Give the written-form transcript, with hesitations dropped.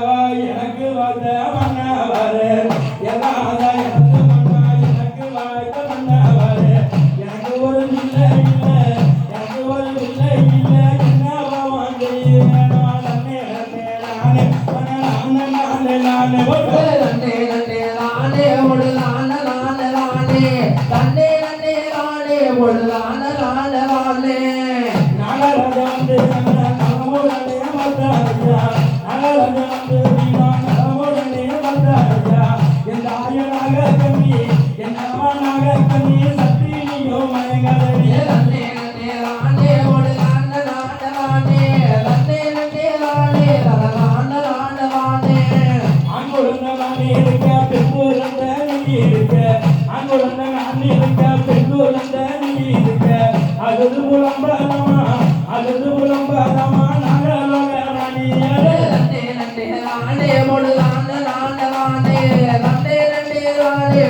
ஆண்டவா எனக்கு வந்த மன்னவரே எல்லாத எனக்கு மன்னா எனக்கு வாய்த்த மன்னவரே எனக்கு ஒரு இல்லை இல்லை எனக்கு ஒரு இல்லை இல்லை என்னவா வாங்கியே நானே நானே நானே நானே நானே நன்னே நன்னே நானே ஒரு நானே நானே நானே நன்னே நன்னே நானே ஒரு நானே நானே நானே நாகராஜாந்து நலமுடனே வந்தாயா நாகராஜாந்து நலமுடனே வந்தாயா என் தாயனாக கண்ணி என் அம்மானாக கண்ணி சத்தினியோ மயங்கரடி நன்னே நன்னே நானே ஒரு நானே நானே நானே நன்னே நன்னே நானே நானே நானே நானே ஆண்குழந்த நான் இருக்க பெண்குழந்த நீ இருக்க ஆண்குழந்த நான் இருக்க பெண்குழந்த நீ இருக்க அகது புலம்பரமா நாகலோக ராணியே நன்னே நன்னே நானே ஒரு நானே நானே நானே நன்னே நன்னே நானே